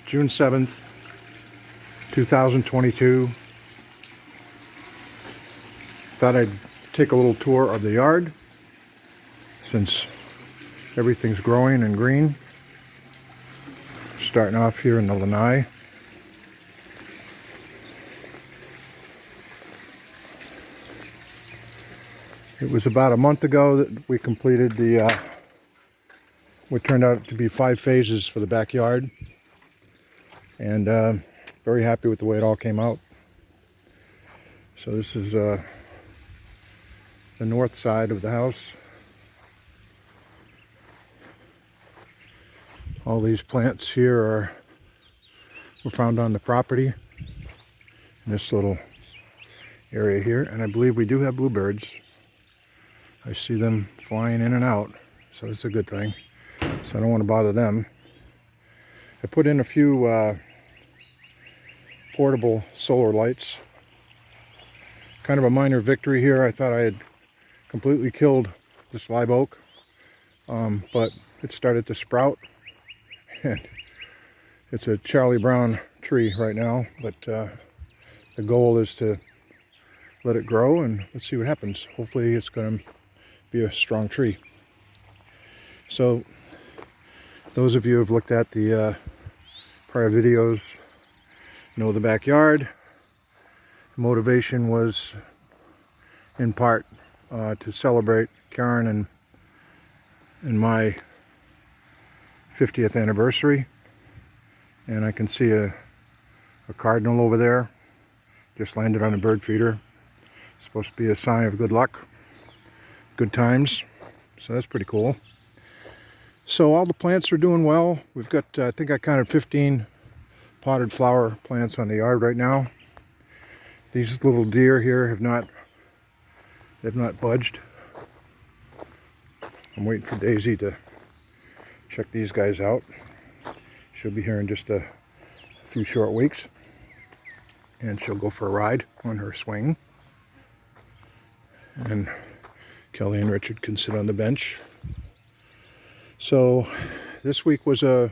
June 7th, 2022. Thought I'd take a little tour of the yard since everything's growing and green. Starting off here in the lanai. It was about a month ago that we completed the what turned out to be 5 phases for the backyard, and very happy with the way it all came out. So this is the north side of the house. All these plants here were found on the property in this little area here, and I believe we do have bluebirds. I see them flying in and out, so it's a good thing. So I don't want to bother them. I put in a few portable solar lights. Kind of a minor victory here. I thought I had completely killed this live oak, but it started to sprout, and it's a Charlie Brown tree right now, but the goal is to let it grow and let's see what happens. Hopefully it's going to be a strong tree. So those of you who have looked at the prior videos know the backyard. The motivation was in part to celebrate Karen and my 50th anniversary, and I can see a cardinal over there just landed on a bird feeder. It's supposed to be a sign of good luck, good times, so that's pretty cool. So all the plants are doing well. We've got I think I counted 15 potted flower plants on the yard right now. These little deer here have not budged. I'm waiting for Daisy to check these guys out. She'll be here in just a few short weeks, and she'll go for a ride on her swing, and Kelly and Richard can sit on the bench. So this week was a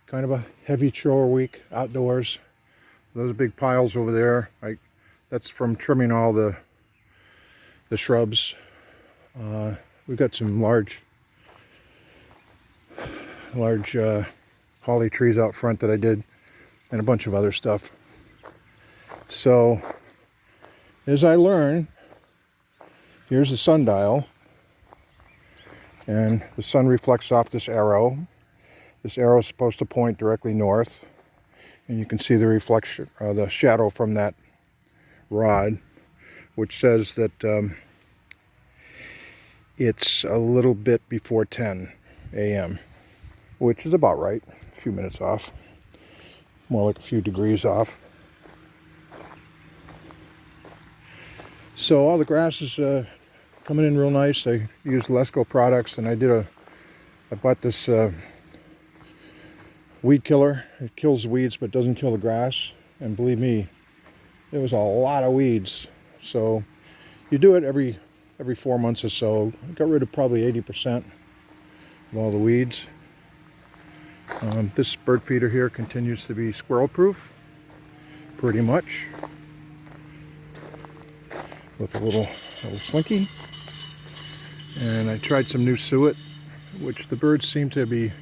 kind of a heavy chore week outdoors. Those big piles over there, that's from trimming all the shrubs. We've got some large holly trees out front that I did, and a bunch of other stuff. So as I learn, here's the sundial, and the sun reflects off this arrow. This arrow is supposed to point directly north, and you can see the reflection, the shadow from that rod, which says that it's a little bit before 10 a.m., which is about right. A few minutes off, more like a few degrees off. So all the grass is coming in real nice. I used Lesco products, and I bought this weed killer. It kills weeds but doesn't kill the grass, and believe me, there was a lot of weeds. So you do it every 4 months or so. I got rid of probably 80% of all the weeds. This bird feeder here continues to be squirrel proof, pretty much, with a little slinky. And I tried some new suet, which the birds seem to be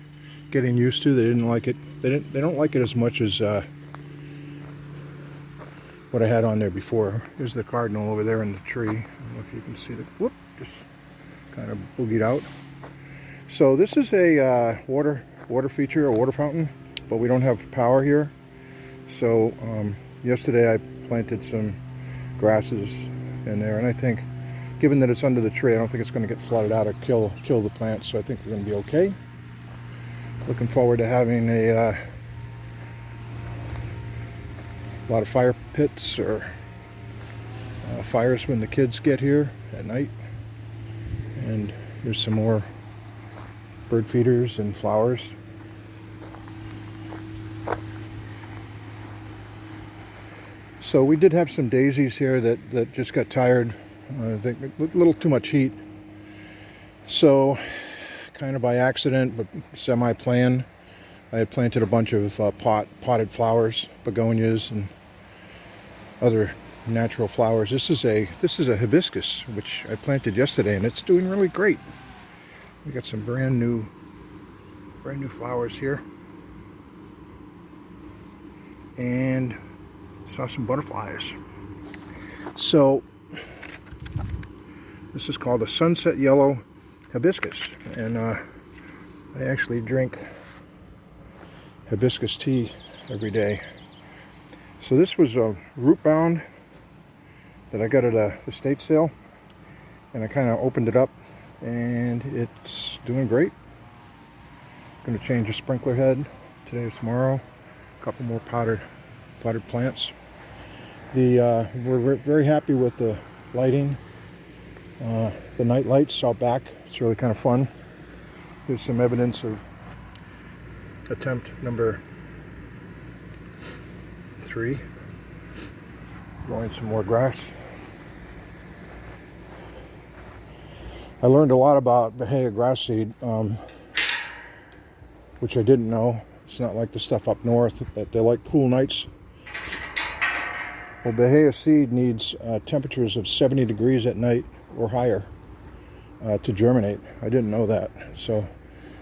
getting used to. They didn't like it. They don't like it as much as what I had on there before. Here's the cardinal over there in the tree. I don't know if you can see the whoop, just kind of boogied out. So this is a water feature, a water fountain, but we don't have power here. So yesterday I planted some grasses in there, and I think, given that it's under the tree, I don't think it's going to get flooded out or kill the plant, so I think we're going to be okay. Looking forward to having a lot of fire pits or fires when the kids get here at night. And here's some more bird feeders and flowers. So we did have some daisies here that just got tired. I think a little too much heat. So kind of by accident, but semi-planned, I had planted a bunch of potted flowers, begonias and other natural flowers. This is a hibiscus which I planted yesterday, and it's doing really great. We got some brand new flowers here, and saw some butterflies. So this is called a sunset yellow hibiscus, and I actually drink hibiscus tea every day. So this was a root bound that I got at a estate sale, and I kind of opened it up, and it's doing great. I'm going to change the sprinkler head today or tomorrow. A couple more potted plants. We're very happy with the lighting. The night lights out back. It's really kind of fun. Here's some evidence of attempt number 3. Growing some more grass. I learned a lot about Bahia grass seed, which I didn't know. It's not like the stuff up north that they like cool nights. Well, Bahia seed needs temperatures of 70 degrees at night or higher to germinate. I didn't know that, so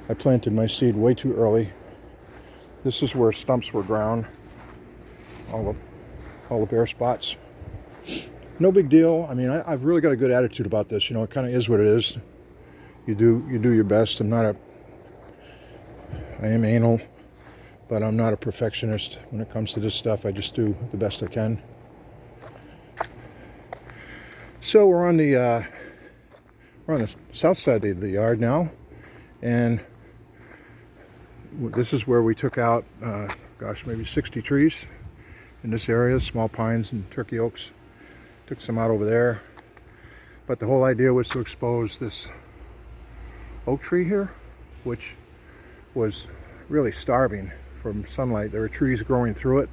I planted my seed way too early. This is where stumps were ground, all the bare spots. No big deal. I mean, I've really got a good attitude about this. You know, it kind of is what it is. You do your best. I am anal, but I'm not a perfectionist when it comes to this stuff. I just do the best I can. So we're on the south side of the yard now, and this is where we took out, maybe 60 trees in this area, small pines and turkey oaks. Took some out over there, but the whole idea was to expose this oak tree here, which was really starving from sunlight. There were trees growing through it,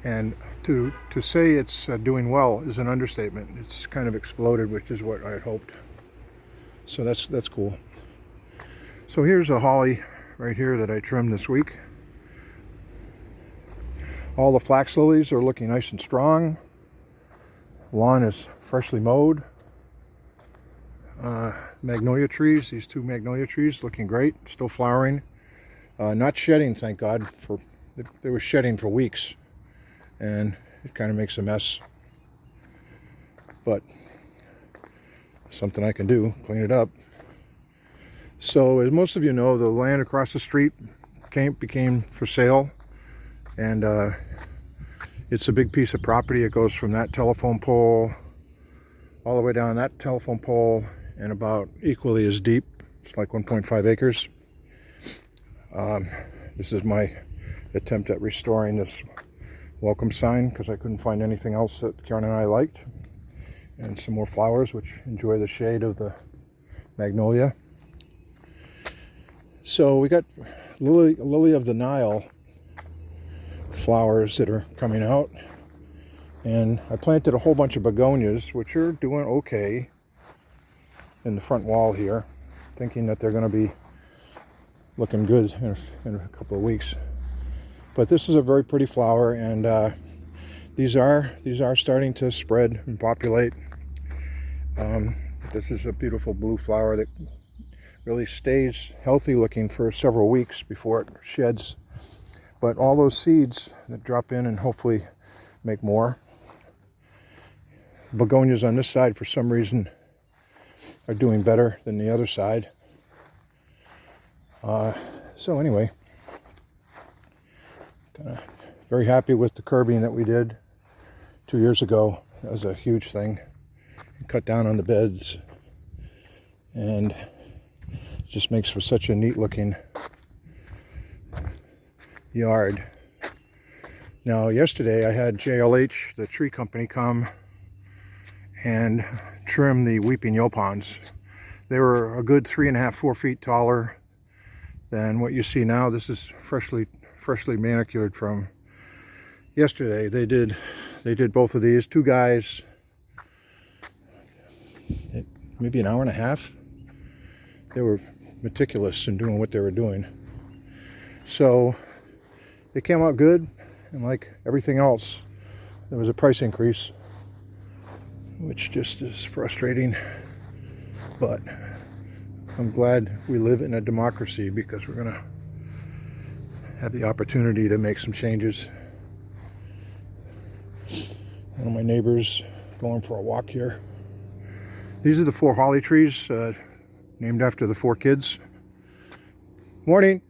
and to say it's doing well is an understatement. It's kind of exploded, which is what I had hoped. So that's cool. So here's a holly right here that I trimmed this week. All the flax lilies are looking nice and strong. Lawn is freshly mowed. Magnolia trees, these 2 magnolia trees looking great, still flowering. Not shedding, thank God. They were shedding for weeks, and it kind of makes a mess. But something I can do, clean it up. So as most of you know, the land across the street became for sale, and it's a big piece of property. It goes from that telephone pole all the way down that telephone pole, and about equally as deep. It's like 1.5 acres. This is my attempt at restoring this welcome sign, because I couldn't find anything else that Karen and I liked. And some more flowers which enjoy the shade of the magnolia. So we got lily of the Nile flowers that are coming out, and I planted a whole bunch of begonias which are doing okay in the front wall here, thinking that they're going to be looking good in a couple of weeks. But this is a very pretty flower, and these are starting to spread and populate. This is a beautiful blue flower that really stays healthy looking for several weeks before it sheds. But all those seeds that drop in and hopefully make more. Begonias on this side, for some reason, are doing better than the other side. So anyway, very happy with the curbing that we did 2 years ago. That was a huge thing. Cut down on the beds, and it just makes for such a neat looking yard. Now yesterday I had JLH, the tree company, come and trim the weeping yopons. They were a good 3.5 to 4 feet taller than what you see now. This is freshly manicured from yesterday. They did both of these. 2 guys, maybe an hour and a half. They were meticulous in doing what they were doing. So it came out good, and like everything else, there was a price increase, which just is frustrating. But I'm glad we live in a democracy, because we're gonna have the opportunity to make some changes. One of my neighbors going for a walk here. These are the 4 holly trees, named after the 4 kids. Morning.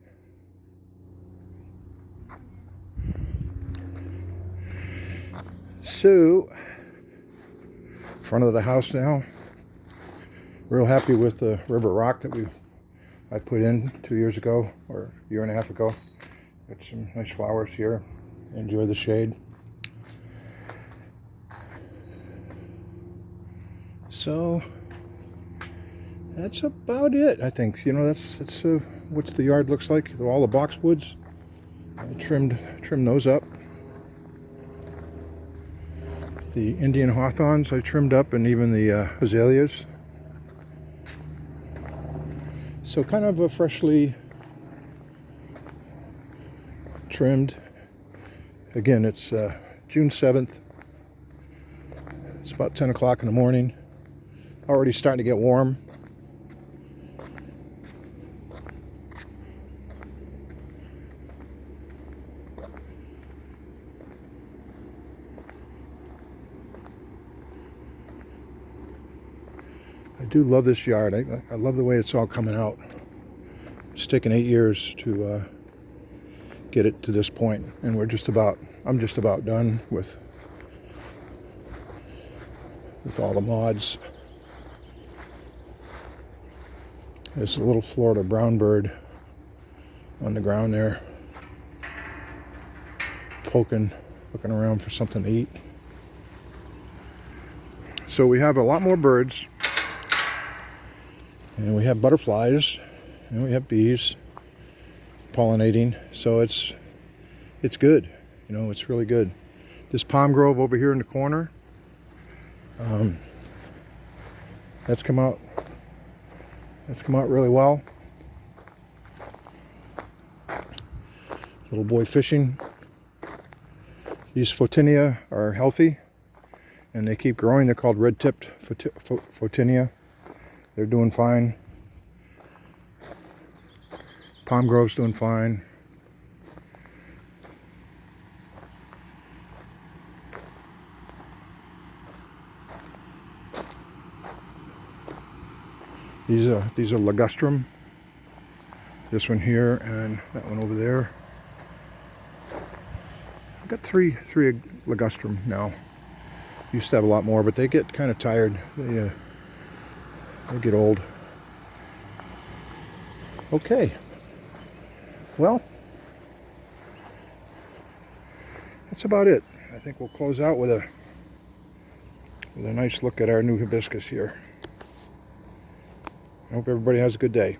So, front of the house now. Real happy with the river rock that I put in 2 years ago, or a year and a half ago. Got some nice flowers here. Enjoy the shade. So that's about it, I think. You know, that's what the yard looks like. All the boxwoods. I trimmed those up. The Indian hawthorns I trimmed up, and even the azaleas. So kind of a freshly trimmed. Again, it's June 7th. It's about 10 o'clock in the morning. Already starting to get warm. I do love this yard. I love the way it's all coming out. It's taken 8 years to get it to this point, and I'm just about done with all the mods. There's a little Florida brown bird on the ground there, looking around for something to eat. So we have a lot more birds, and we have butterflies, and we have bees pollinating. So it's good. You know, it's really good. This palm grove over here in the corner, that's come out really well. Little boy fishing. These photinia are healthy, and they keep growing. They're called red-tipped photinia. They're doing fine. Palm grove's doing fine. These are ligustrum. This one here and that one over there. I've got three ligustrum now. Used to have a lot more, but they get kind of tired. They get old. Okay. Well, that's about it. I think we'll close out with a nice look at our new hibiscus here. I hope everybody has a good day.